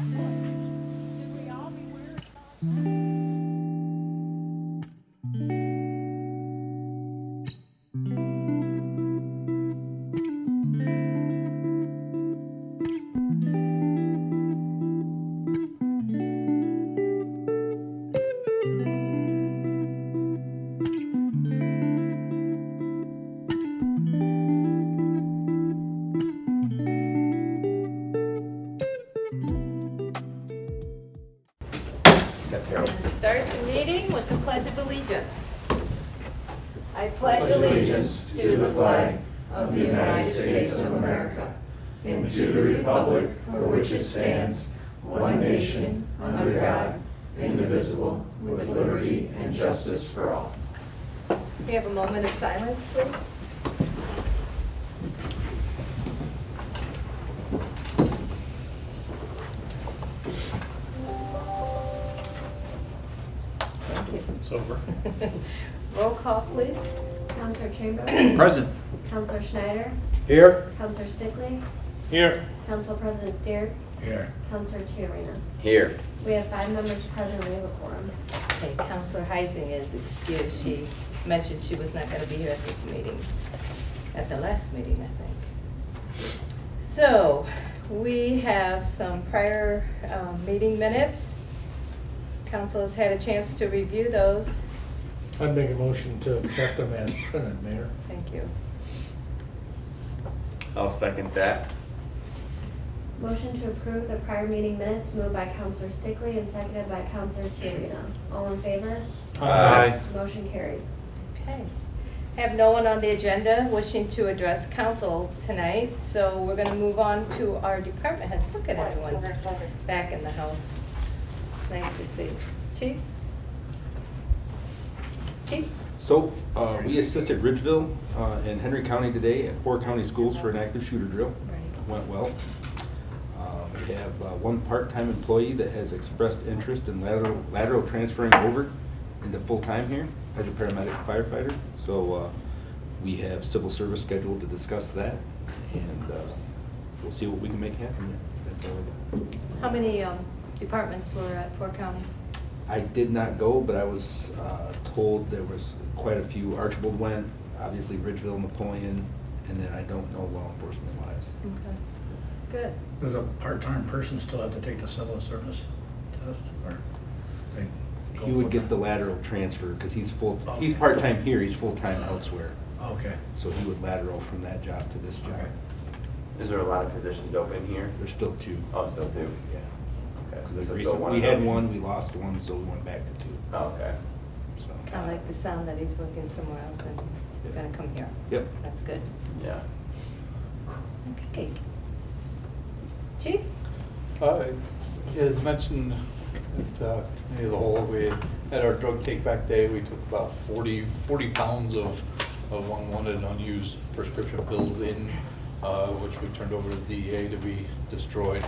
And start the meeting with the Pledge of Allegiance. I pledge allegiance to the flag of the United States of America and to the republic for which it stands, one nation, under God, indivisible, with liberty and justice for all. We have a moment of silence, please. It's over. Roll call, please. Counselor Chamberlain. Present. Counselor Schneider. Here. Counselor Stickley. Here. Council President Steers. Here. Counselor Tiarena. Here. We have 5 members present. We have a quorum. Okay, Counselor Heising is excused. She mentioned she was not going to be here at this meeting, at the last meeting, I think. So, we have some prior meeting minutes. Council has had a chance to review those. I'd make a motion to accept them as printed, Mayor. Thank you. I'll second that. Motion to approve the prior meeting minutes moved by Counselor Stickley and seconded by Counselor Tiarena. All in favor? Aye. Motion carries. Okay. I have no one on the agenda wishing to address council tonight, so we're going to move on to our department heads. Look at everyone's back in the house. It's nice to see. Chief? Chief? So, we assisted Ridgeville and Henry County today at 4 county schools for an active shooter drill. Went well. We have one part-time employee that has expressed interest in lateral transferring over into full-time here as a paramedic firefighter. So, we have civil service scheduled to discuss that, and we'll see what we can make happen there. That's all I got. How many departments were at Fort County? I did not go, but I was told there was quite a few. Archibald went, obviously Ridgeville, Napoleon, and then I don't know law enforcement wise. Okay. Good. Does a part-time person still have to take the civil service test, or they go He would get the full-time? lateral transfer because he's Okay. he's part-time here, he's full-time elsewhere. Okay. So he would lateral from that job to this job. Okay. Is there a lot of positions open here? There's still 2. Oh, still two? Yeah. Okay. 'Cause So there's still recent- one we of had those? one, we lost one, so we went back to 2. Oh, okay. So. I like the sound that he's working somewhere else and you're going to come here. Yep. That's good. Yeah. Okay. Chief? As mentioned at Committee of the Whole, we had our drug take-back day. We took about 40 pounds of unwanted and unused prescription pills in, which we turned over to the DEA to be destroyed.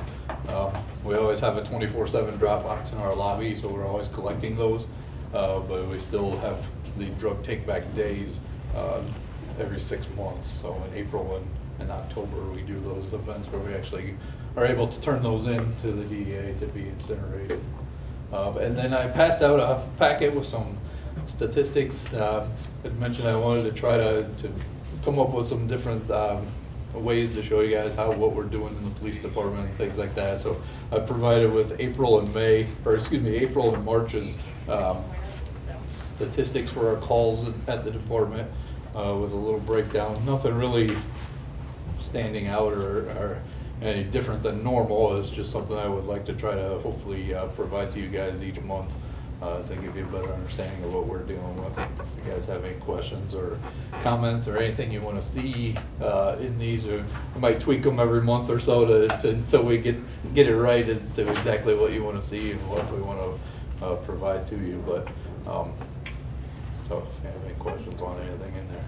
We always have a 24/7 drop box in our lobby, so we're always collecting those. But we still have the drug take-back days every 6 months. So in April and October, we do those events where we actually are able to turn those in to the DEA to be incinerated. And then I passed out a packet with some statistics. I mentioned I wanted to try to come up with some different ways to show you guys what we're doing in the police department and things like that. So I provided with April and March's statistics for our calls at the department with a little breakdown. Nothing really standing out or any different than normal. It's just something I would like to try to hopefully provide to you guys each month to give you a better understanding of what we're dealing with. If you guys have any questions or comments or anything you want to see in these, or we might tweak them every month or so until we get it right as to exactly what you want to see and what we want to provide to you. But so if you have any questions on anything in there.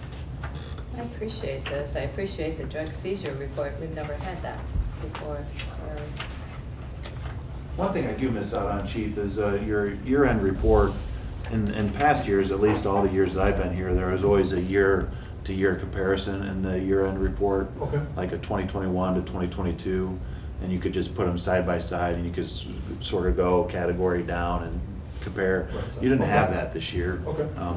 I appreciate this. I appreciate the drug seizure report. We've never had that before. One thing I do miss out on, Chief, is your year-end report. In past years, at least all the years that I've been here, there was always a year-to-year comparison in the year-end report, Okay. like a 2021 to 2022. and you could just put them side by side, and you could sort of go category down and compare. You didn't have that this year. Okay. I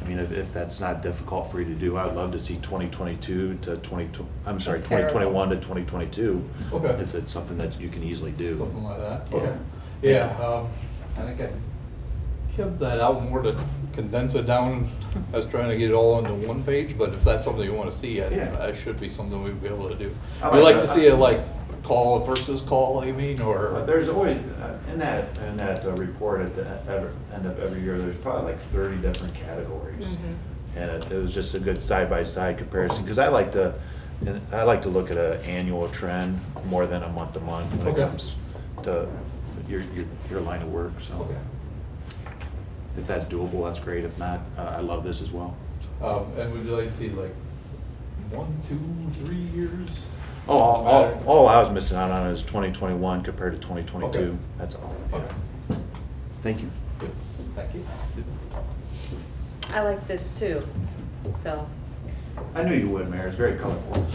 mean, if that's not difficult for you to do, I'd love to see 2022 to 2021 to 2022. Okay. If it's something that you can easily do. Something like that? Yeah. Okay. Yeah, I think I kept that out more to condense it down. I was trying to get it all into one page, but if that's something you want to see, that should be something we'd be able to do. I We like like to that. see it like call versus call, you mean, or? There's always, in that report at the end of every year, there's probably like 30 different categories. And it was just a good side-by-side comparison, because I like to look at an annual trend more than a month-to-month when it Okay. comes to your line of work, so. Okay. If that's doable, that's great. If not, I love this as well. And would you like to see like 1, 2, 3 years? Oh, all I was missing out on is 2021 compared to 2022. Okay. That's all. Okay. Thank you. Good, thank you. I like this too, so. I knew you would, Mayor. It's very colorful.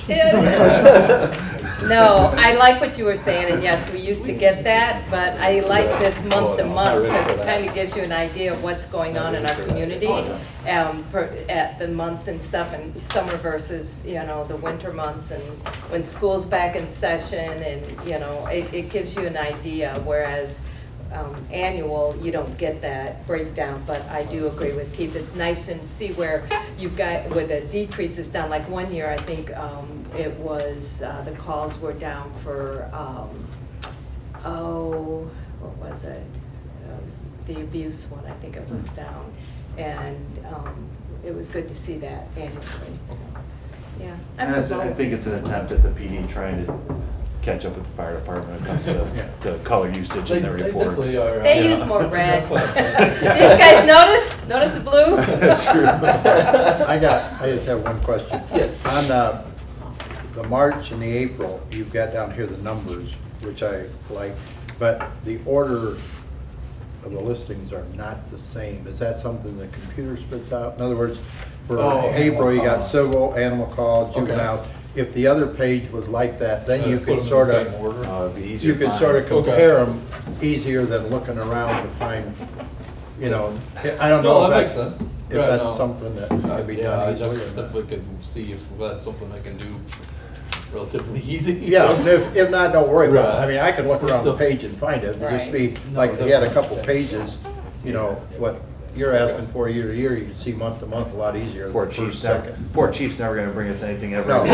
No, I like what you were saying, and yes, we used to get that, but I like this month to month, because it kind of gives you an idea of what's going on in our community, at the month and stuff, and summer versus, the winter months, and when school's back in session, and, it gives you an idea, whereas annual, you don't get that breakdown, but I do agree with Keith. It's nice to see where you've got, where the decreases down, like one year, I think it was, the calls were down for, what was it? It was the abuse one, I think it was down. And it was good to see that annually, so, yeah. And I think it's an attempt at the PD trying to catch up with the fire department when it comes to color usage in their reports. They definitely are. They use more red. These guys notice the blue? That's true. I just have one question. Yeah. On the March and the April, you've got down here the numbers, which I like, but the order of the listings are not the same. Is that something the computer spits out? In other words, for April, you got civil, animal call, juvenile. If the other page was like that, then you could sort of, It'd be easier you to could sort of find. compare them easier than looking around to find, I don't No, know that if makes that's, sense. if Right, that's no. something that could be Yeah, I done easily or definitely not. could see if that's something I can do relatively easy. Yeah, and if not, don't worry about it. I Right. mean, I can look We're around the still- page and find it, but just Right. be, No, like, if you had a definitely. couple pages, what you're asking for year to year, you can see month to month a lot easier Poor than Chief's first, never, second. poor Chief's never gonna bring us anything ever. No. Not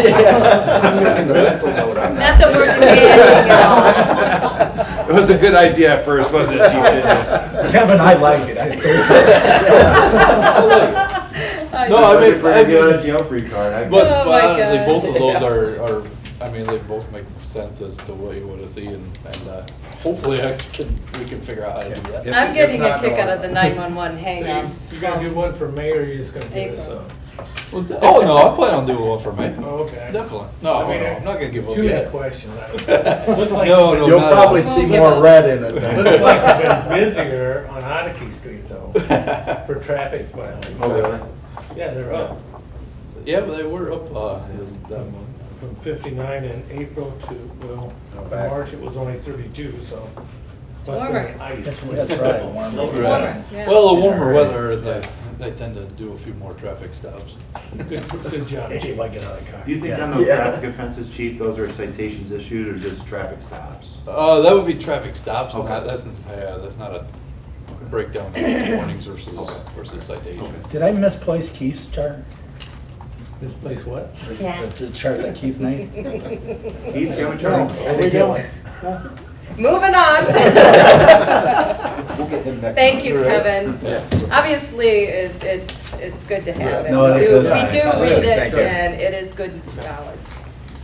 that we're demanding at all. It was a good idea at first, wasn't it, Chief? Kevin, I like it. No, I mean, Pretty good jail free card. But Oh my honestly, gosh. both of those are, I mean, they both make sense as to what you want to see, and hopefully we can figure out how to do that. I'm getting a not, kick no. out of the 911 hang-ups. So you gonna do one for mayor, or you're just gonna give us April. Oh, no, I plan on doing one for me. Oh, okay. Definitely. No, I mean, I'm not gonna give up Too many yet. questions. Looks like, No, no. You'll not probably at all. see We'll more give red in it than. looks like you've been busier on Oddie Street though, for traffic violations. Oh, really? Yeah, they're up Yeah, but they were up, that month. from 59 in April to, well, in Back. March it was only 32, so. Must have Warmer. been ice. That's right. It's Right. warmer, yeah. Well, the warmer weather, they tend to do a few more traffic stops. Good job, Hey, Chief. like get out of the car. Do you think on those traffic offenses, Chief, those are citations issued or just traffic stops? That would be traffic stops, and Okay. that's not a breakdown of warnings versus citations. Did I misplace Keith's chart? This place what? Yeah. The chart that Keith made? Keith, you have a chart? I didn't get one. Moving on. We'll get him next Thank time. you, Right. Kevin. Yeah. Obviously, it's good to have it. No, this We is do nice. read it, Thank you. and it is good knowledge.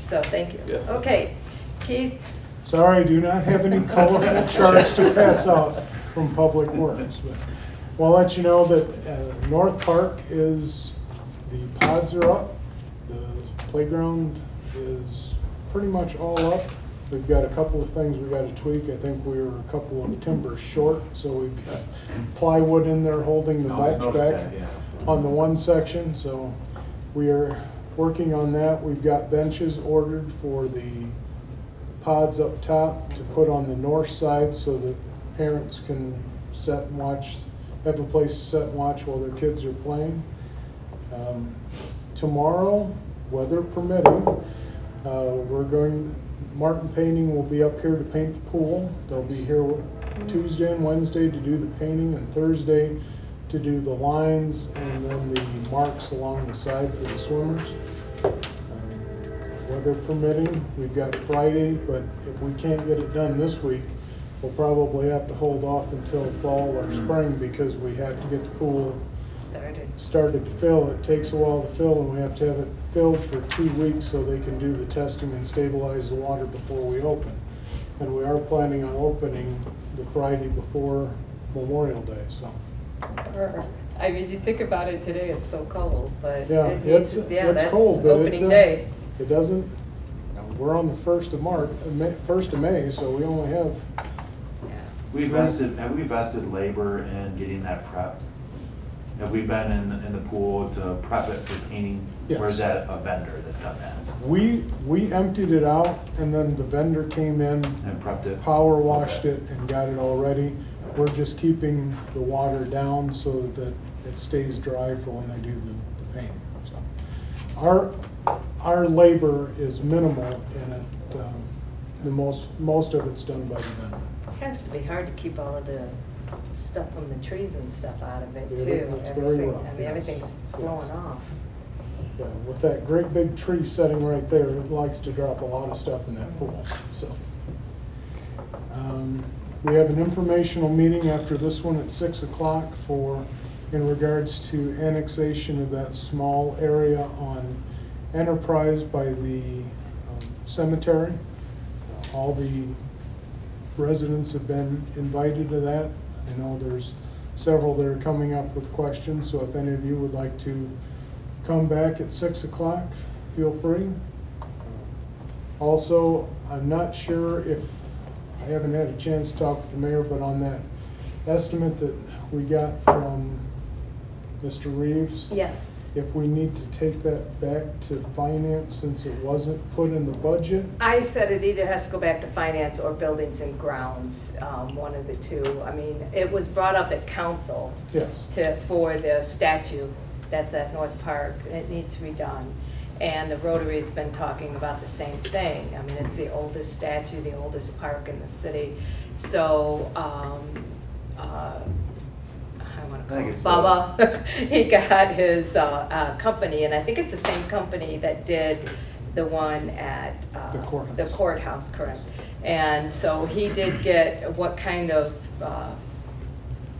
So, thank you. Yeah. Okay, Keith? Sorry, I do not have any colorful charts to pass out from Public Works. But I'll let you know that North Park the pods are up. The playground is pretty much all up. We've got a couple of things we got to tweak. I think we were a couple of timbers short, so we've got plywood in there holding the No, I mulch noticed back that, yeah. on the one section, so we are working on that. We've got benches ordered for the pods up top to put on the north side so that parents can sit and watch, have a place to sit and watch while their kids are playing. Tomorrow, weather permitting, Martin Painting will be up here to paint the pool. They'll be here Tuesday and Wednesday to do the painting, and Thursday to do the lines and then the marks along the side for the swimmers. Weather permitting, we've got Friday, but if we can't get it done this week, we'll probably have to hold off until fall or spring because we have to get the pool started to fill. It takes a while to fill, and we have to have it filled for 2 weeks so they can do the testing and stabilize the water before we open. And we are planning on opening the Friday before Memorial Day, so. I mean, you think about it today, it's so cold, but Yeah, it needs, it's that's cold, but opening day. it doesn't, we're on the 1st of March, 1st of May, so we only have, Have we vested labor in getting that prepped? Have we been in the pool to prep it for painting? Yes. Or is that a vendor that's done that we emptied it out, and then the vendor came in, and prepped it? power washed Okay. it and got it all ready. We're just keeping the water down so that it stays dry for when they do the painting. So our labor is minimal in it. The most of it's done by the vendor. It has to be hard to keep all of the stuff from the trees and stuff out of it Yeah, too. it's very Everything- rough, I mean, yes. everything's blowing Yes. off. Yeah, with that great big tree sitting right there, it likes to drop a lot of stuff in that pool, so. We have an informational meeting after this one at 6 o'clock in regards to annexation of that small area on Enterprise by the cemetery. All the residents have been invited to that. I know there's several that are coming up with questions, so if any of you would like to come back at 6 o'clock, feel free. Also, I'm not sure if, I haven't had a chance to talk with the mayor, but on that estimate that we got from Mr. Reeves, Yes. if we need to take that back to finance since it wasn't put in the budget. I said it either has to go back to finance or buildings and grounds, one of the two. I mean, it was brought up at council Yes. for the statue that's at North Park. It needs redone. And the Rotary's been talking about the same thing. I mean, it's the oldest statue, the oldest park in the city. So, I want to call it Bubba. He got his company, and I think it's the same company that did the one at The the courthouse, correct. And so he did get what kind of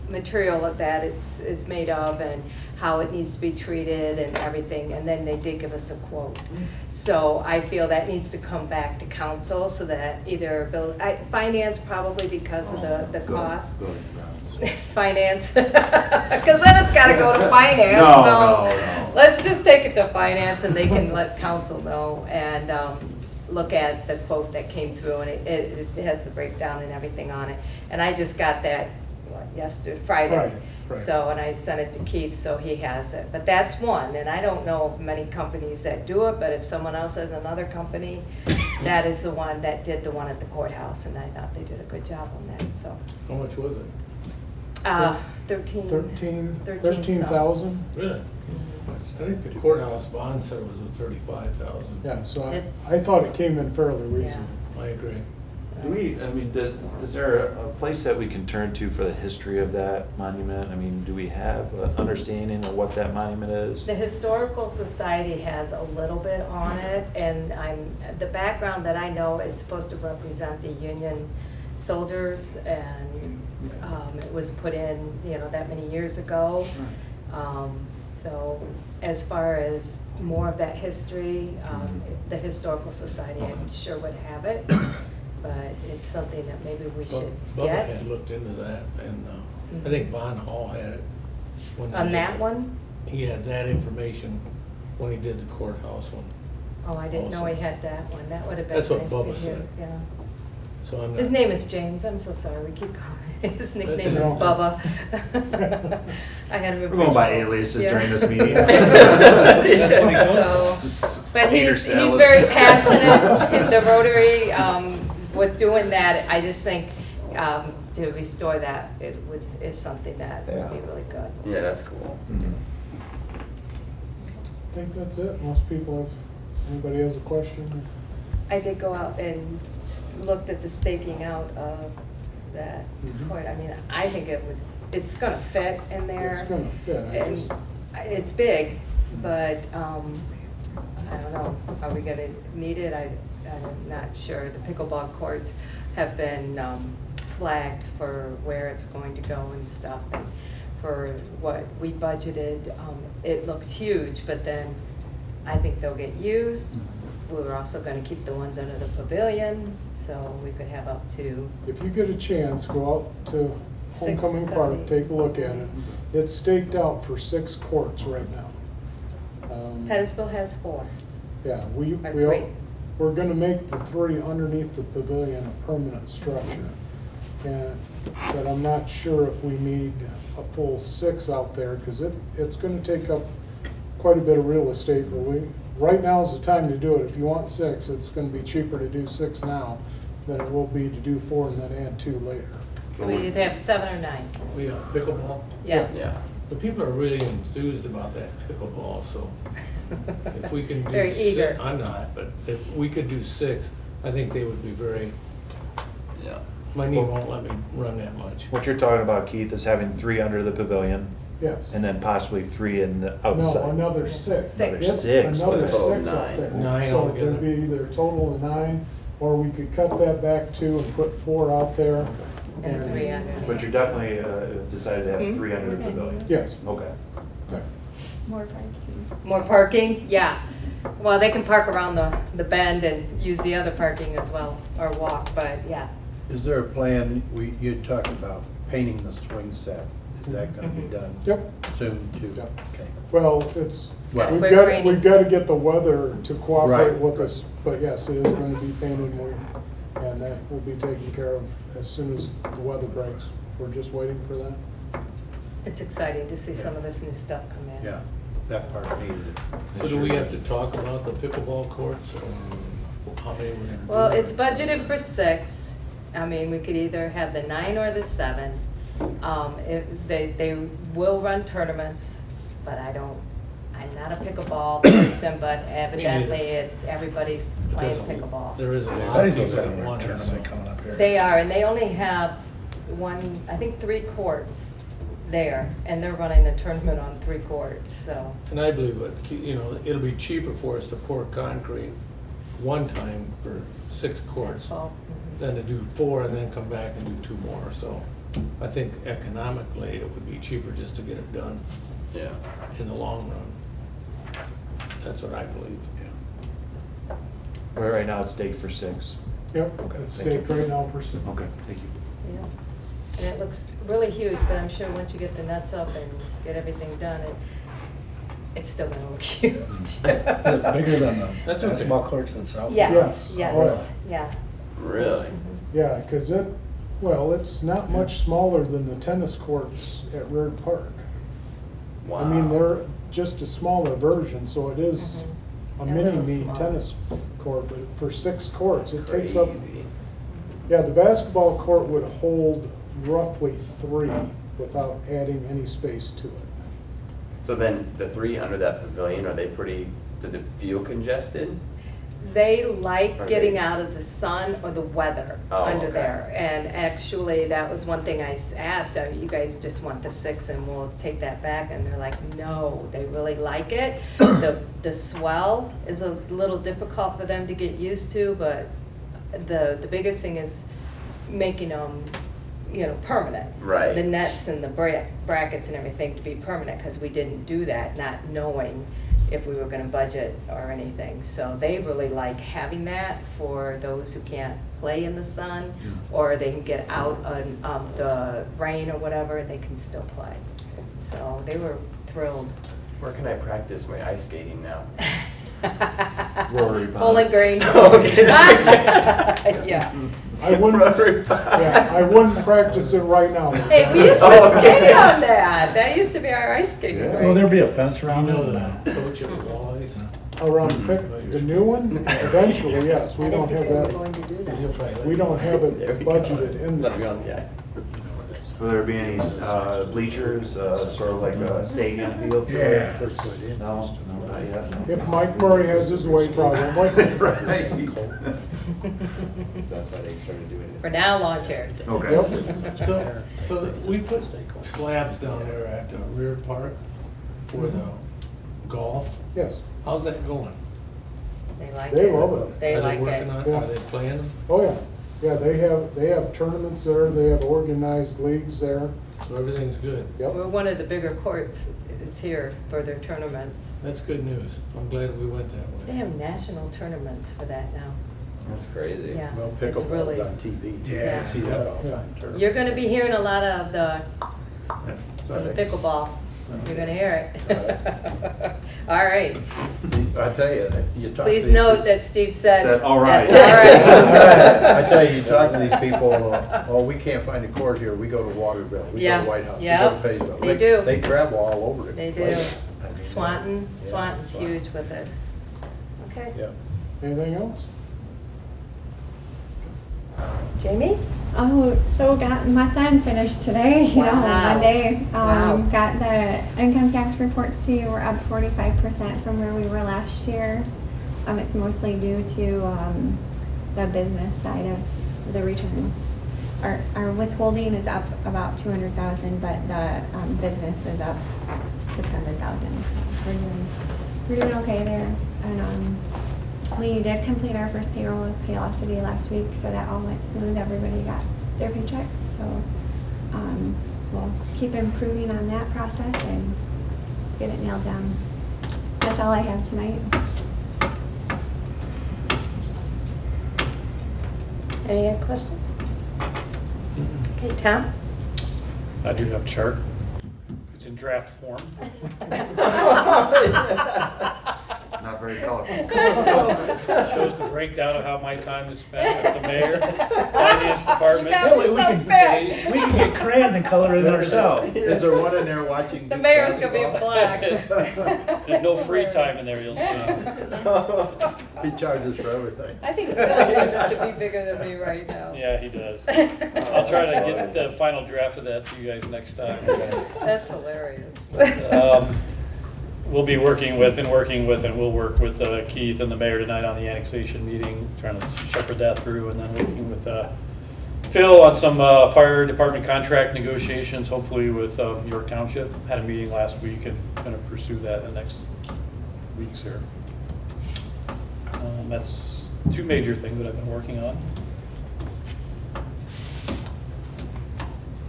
material that is made of and how it needs to be treated and everything, and then they did give us a quote. So I feel that needs to come back to council so that either finance probably because of the cost. Finance, because then it's gotta go to finance, No. let's just take it to finance and they can let council know and, look at the quote that came through and it has the breakdown and everything on it. And I just got that, Friday. Right. So, and I sent it to Keith, so he has it. But that's one, and I don't know of many companies that do it, but if someone else has another company, that is the one that did the one at the courthouse, and I thought they did a good job on that, so. How much was it? 13. 13,000? Really? I think the courthouse bond said it was at 35,000. Yeah, so It's- I thought it came in fairly reasonable. I agree. Is there a place that we can turn to for the history of that monument? I mean, do we have an understanding of what that monument is? The Historical Society has a little bit on it, and the background that I know is supposed to represent the Union soldiers, and it was put in, that many years ago. So as far as more of that history, the Historical Society, I'm sure would have it, but it's something that maybe we should Bubba get. had looked into that, and I think Von Hall had it. when they On did that it. one? He had that information when he did the courthouse one. Oh, I didn't know he Also. had that one. That would have been That's what nice to Bubba hear. said. Yeah. So I'm His not- name is James. I'm so sorry. We keep calling his nickname is no. Bubba. I had him. We're going by aliases during this meeting. That's what he does. So, but Tater he's salad. very passionate. The Rotary, with doing that, I just think to restore that, is something that would be Yeah. really good. Yeah, that's cool. I think that's it. Most people have, anybody has a question? I did go out and looked at the staking out of that Mhm. court. I mean, I think it's gonna fit in there. It's gonna fit, I And just, it's big, but, I don't know, are we gonna need it? I'm not sure. The pickleball courts have been, flagged for where it's going to go and stuff. And for what we budgeted, it looks huge, but then I think they'll get used. We were also gonna keep the ones under the pavilion, so we could have up to, if you get a chance, go out to Six, Homecoming 7, Park, 8. take a look at it. It's staked out for 6 courts right now. Pettisville has 4. Yeah, Or 3. we're gonna make the 3 underneath the pavilion a permanent structure. But I'm not sure if we need a full 6 out there, because it's gonna take up quite a bit of real estate, but right now is the time to do it. If you want 6, it's gonna be cheaper to do 6 now than it will be to do 4 and then add 2 later. So we either have 7 or 9. We pickleball. Yes. Yeah. The people are really enthused about that pickleball, so if we can do Very 6, eager. I'm not, but if we could do 6, I think they would be very, Yeah. my knee won't let me run that much. What you're talking about, Keith, is having 3 under the pavilion Yes. and then possibly 3 in the No, outside. another 6. Six. Another It's 6, Another okay. 6 Total up 9. there. 9 So altogether. there'd be either a total of 9, or we could cut that back 2 and put 4 out there. And 3 under. But you're definitely decided to have Mhm. 3 under the pavilion? Yes. Okay. Okay. More parking? Yeah. Well, they can park around the bend and use the other parking as well, or walk, but yeah. Is there a plan, you talked about painting the swing set, is that gonna be done Yep. soon too? Yep. Okay. Well, Well- we've got to get the weather to cooperate Right. with us, but yes, it is going to be painted, and that will be taken care of as soon as the weather breaks. We're just waiting for that. It's exciting to see some of this new stuff come in. Yeah, that part needed. So do we have to talk about the pickleball courts, or how many we're gonna do? Well, it's budgeted for 6. I mean, we could either have the 9 or the 7. They will run tournaments, but I'm not a pickleball person, but evidently everybody's playing pickleball. There is a lot of Pettisville's people having that a want it, so. tournament coming up here. They are, and they only have 3 courts there, and they're running a tournament on 3 courts, so. And I believe it'll be cheaper for us to pour concrete one time for 6 courts Asphalt. than to do 4 and then come back and do 2 more. So I think economically, it would be cheaper just to get it done Yeah. in the long run. That's what I believe. Well, right now it's staked for 6. Yep, Okay, it's thank you. staked right now for 6. Okay, thank you. Yeah. And it looks really huge, but I'm sure once you get the nuts up and get everything done, it's still gonna look huge. Is it bigger than the That's okay. basketball courts itself? Yes, Yes. Oh, yes, yeah. Really? Yeah, because it's not much smaller than the tennis courts at Reard Park. Wow. I mean, they're just a smaller version, so it is a A little mini-me small. tennis court, but for 6 courts, it takes up, Crazy. yeah, the basketball court would hold roughly 3 without adding any space to it. So then the 3 under that pavilion, does it feel congested? They like Are getting they- out of the sun or the weather Oh, under okay. there. And actually, that was one thing I asked, you guys just want the 6 and we'll take that back? And they're like, no, they really like it. The swell is a little difficult for them to get used to, but the biggest thing is making them, permanent. Right. The nets and the brackets and everything to be permanent, because we didn't do that, not knowing if we were gonna budget or anything. So they really like having that for those who can't play in the sun, or they can get out of the rain or whatever, they can still play. So they were thrilled. Where can I practice my ice skating now? Rotary Pond. Bowling Green. Okay. Yeah. I wouldn't, yeah, I wouldn't practice it right now. Hey, we used to Oh, okay. skate on that. That used to be our ice skating Yeah. rink. Will there be a fence around You it? know the coach of the walleyes? around the new one, eventually, yes, we I don't didn't have think we were that, going to do that. we don't have it There we go. budgeted in there. Will there be any bleachers, sort of like a stadium feel to Yeah, it? they're put in. No, no, not yet. no. If Mike Murray has his way, probably. Right. So that's why they started doing it. For now, lawn chairs. Okay. Yep. So we put slabs down there at the rear park for the golf. Yes, How's that going? They like it. they love it. They Are like working it. on it? Yeah. Are they playing them? Oh, yeah. Yeah, they have tournaments there, they have organized leagues there. So everything's good. Yep. Well, one of the bigger courts is here for their tournaments. That's good news. I'm glad we went that way. They have national tournaments for that now. That's crazy. Yeah. Well, It's really- pickleball's on TV. Yeah. You see that all the time. tournaments. You're gonna be hearing a lot of the Sorry. pickleball. You're gonna hear it. All right. I tell you, you talk to Please these note people- that Steve said. Said, "All right." That's all right. I tell you, you talk to these people, oh, we can't find a court here, we go to Waterville, we go Yeah, to White House, we yeah, go to Paisley. they do. They travel all over the They place. do. I mean, Swanton, yeah, Swanton's Swanton. huge with it. Okay. Yeah. Anything else? Jamie? Oh, so got month end finished today, you know, Wow. Monday. Wow. Got the income tax reports to you. We're up 45% from where we were last year. It's mostly due to the business side of the returns. Our withholding is up about 200,000, but the business is up 600,000. We're doing okay there. And we did complete our first payroll with Paylocity last week, so that all went smooth. Everybody got their paychecks. So we'll keep improving on that process and get it nailed down. That's all I have tonight. Any other questions? Okay, Tom? I do have a chart. It's in draft form. Not very colorful. It shows the breakdown of how my time is spent with the mayor, finance department. That was so fair. We can get crayons and color it ourselves. Is there one in there watching? The mayor's gonna be black. There's no free time in there, you'll see. He charges for everything. I think Phil needs to be bigger than me right now. Yeah, he does. I'll try to get the final draft of that to you guys next time. That's hilarious. We'll be working with, and we'll work with Keith and the mayor tonight on the annexation meeting, trying to shepherd that through, and then working with Phil on some fire department contract negotiations, hopefully with York Township. Had a meeting last week and going to pursue that in the next weeks here. That's two major things that I've been working on.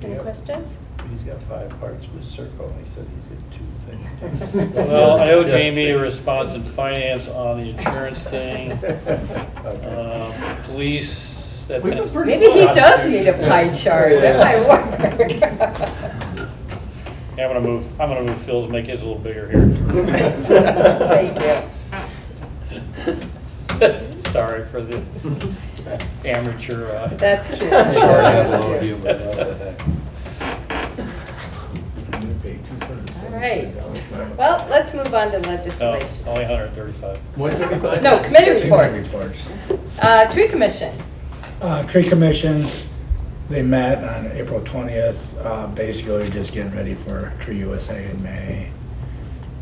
Any questions? He's got 5 parts of his circle, and he said he's got 2 things. Well, I owe Jamie a response in finance on the insurance thing. Police, that tends to- Maybe he does need a pie chart. That might work. Yeah, I'm gonna move Phil's, make his a little bigger here. Thank you. Sorry for the amateur. That's cute. All right. Well, let's move on to No, legislation. only 135. 135? No, committee reports. Reports. Tree Commission. Tree Commission, they met on April 20th, basically just getting ready for Tree USA in May.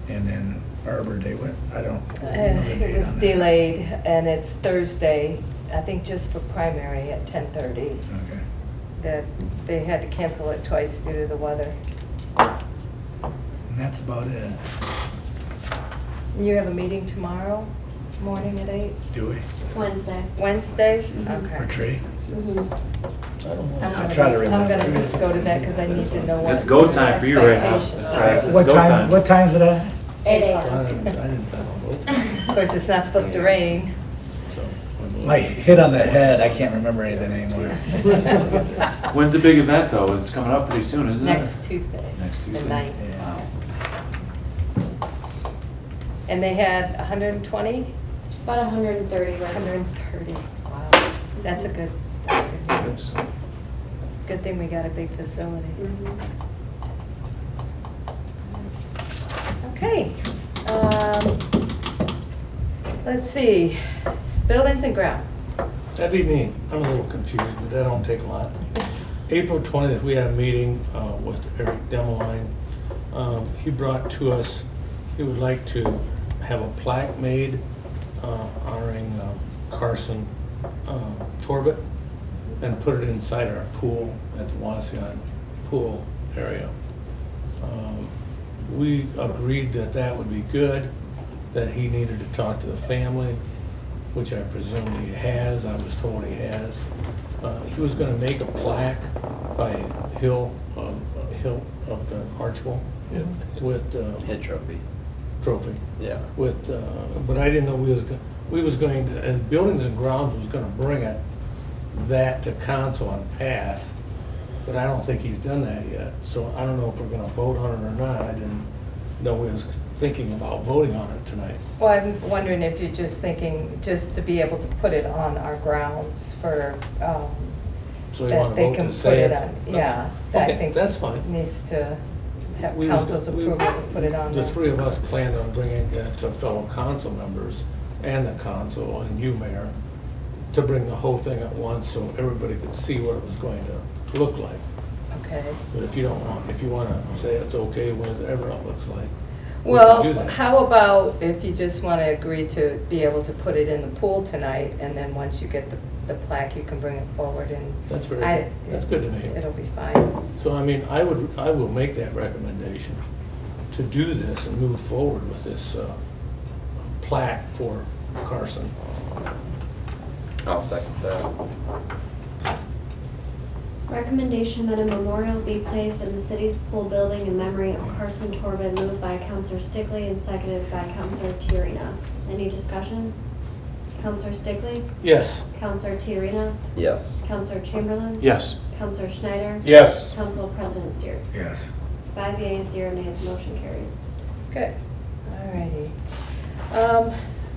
And then Arbor Day, I don't know the It date was on that. delayed, and it's Thursday, I think just for primary at 10:30. Okay. That they had to cancel it twice due to the weather. And that's about it. You have a meeting tomorrow morning at 8? Do we? Wednesday. Wednesday? For Okay. tree? I'm I'll try to I'm remember. gonna go to that because I need to know what. It's go time for you right now. expectations are. Right. It's What go time, time. what time's it at? 8 I a.m. didn't Of course, it's not supposed to rain. My hit on the head, I can't remember anything anymore. When's the big event, though? It's coming up pretty soon, isn't it? Next Tuesday. Next Tuesday. Midnight. Yeah. And they had 120? About 130 right now. 130. Wow. That's a good news. Good thing we got a big facility. Mhm. Okay. Let's see, buildings and ground. That'd be me. I'm a little confused, but that don't take a lot. April 20th, we had a meeting with Eric Demeline. He brought to us, he would like to have a plaque made honoring Carson Torbett and put it inside our pool at the Wauseon pool area. We agreed that that would be good, that he needed to talk to the family, which I presume he has. I was told he has. He was going to make a plaque by Hill of the Archwell with Hit trophy. trophy. Yeah. With, but I didn't know we was going to, and Buildings and Grounds was going to bring that to council and pass, but I don't think he's done that yet. So I don't know if we're going to vote on it or not. I didn't know we was thinking about voting on it tonight. Well, I'm wondering if you're just thinking, just to be able to put it on our grounds for, So you that want to they vote can to put say it on, yeah. I Okay, think that's fine. needs to have We was- council's approval to put it on The there. three of us planned on bringing it to fellow council members and the council and you, Mayor, to bring the whole thing at once so everybody could see what it was going to look like. Okay. But if you don't want, if you want to say it's okay, whatever it looks like, we can do Well, that. how about if you just want to agree to be able to put it in the pool tonight, and then once you get the plaque, you can bring it forward and. That's very good. That's good to me. It'll be fine. So, I mean, I will make that recommendation to do this and move forward with this plaque for Carson. I'll second that. Recommendation that a memorial be placed in the city's pool building in memory of Carson Torbett, moved by Counselor Stickley and seconded by Counselor Tiarena. Any discussion? Counselor Stickley? Yes. Counselor Tiarena? Yes. Counselor Chamberlain? Yes. Counselor Schneider? Yes. Council President Steers? Yes. 5 yeas, 0 nays, motion carries. Good. All righty.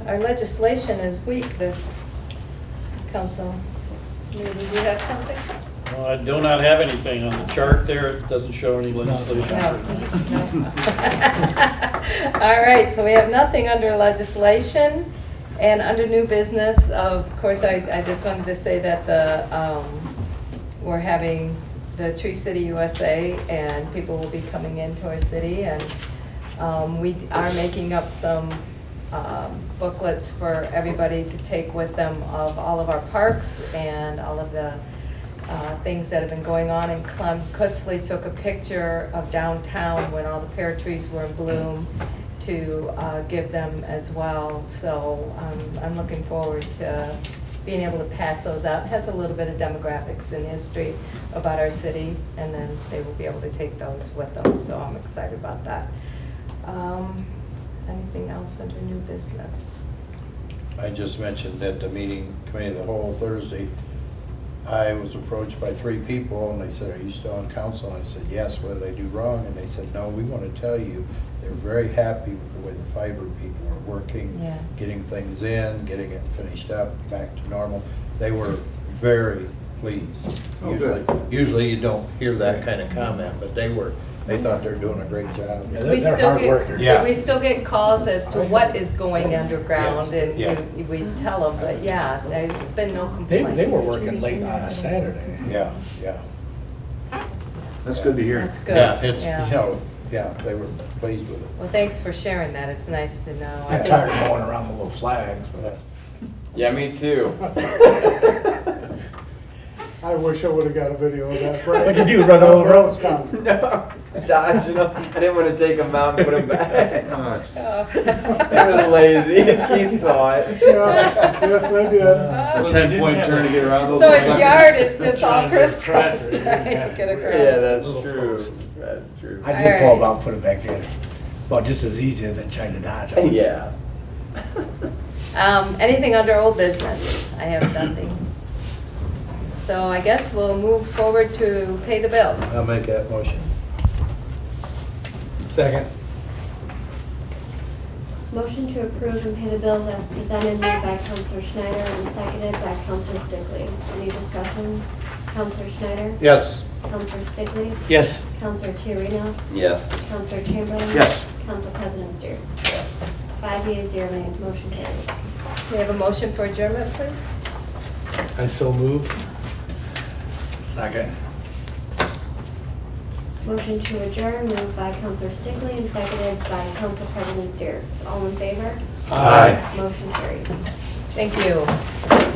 Our legislation is weak this council. Did you have something? Well, I do not have anything on the chart there. It doesn't show any legislation. No. All right, so we have nothing under legislation. And under new business, of course, I just wanted to say that we're having the Tree City USA, and people will be coming into our city, and we are making up some booklets for everybody to take with them of all of our parks and all of the things that have been going on. And Clem Kutzley took a picture of downtown when all the pear trees were in bloom to give them as well. So I'm looking forward to being able to pass those out. It has a little bit of demographics and history about our city, and then they will be able to take those with them. So I'm excited about that. Anything else under new business? I just mentioned at the meeting, committee of the whole Thursday, I was approached by 3 people, and they said, are you still on council? And I said, yes, what did I do wrong? And they said, no, we want to tell you, they're very happy with the way the fiber people are working, Yeah. getting things in, getting it finished up, back to normal. They were very pleased. Oh, good. Usually you don't hear that kind of comment, but they thought they're doing a great job. Yeah, We they're still hard get- workers. Yeah. We still get calls as to what is going underground, and Yeah. we tell them, but yeah, there's been no They complaints. were working late on a Saturday. Yeah, yeah. That's good to hear. That's good. Yeah, it's, Yeah. you know, yeah, they were pleased with it. Well, thanks for sharing that. It's nice to know. I I'm think- tired of going around the little flags, but Yeah, me too. I wish I would've got a video of that. What'd you do, run over Girl them? Scout. No, dodging them. I didn't want to take them out and put them back. Oh. I was lazy. Keith saw it. Yeah, yes, I did. A 10-point turn to get around those. So his yard is just all Trying to do a crisscross tractor, trying to yeah. get across. Yeah, that's Little true. post. That's true. I All did pull right. about, put it back in. Well, just as easy than trying to dodge it. Yeah. Anything under old business? I have nothing. So I guess we'll move forward to pay the bills. I'll make that motion. Second. Motion to approve and pay the bills as presented, made by Counselor Schneider and seconded by Counselor Stickley. Any discussion? Counselor Schneider? Yes. Counselor Stickley? Yes. Counselor Tiarena? Yes. Counselor Chamberlain? Yes. Council President Steers? 5 yeas, 0 nays, motion carries. We have a motion for adjournment, please? I so moved. Second. Motion to adjourn, moved by Counselor Stickley and seconded by Council President Steers. All in favor? Aye. Motion carries. Thank you.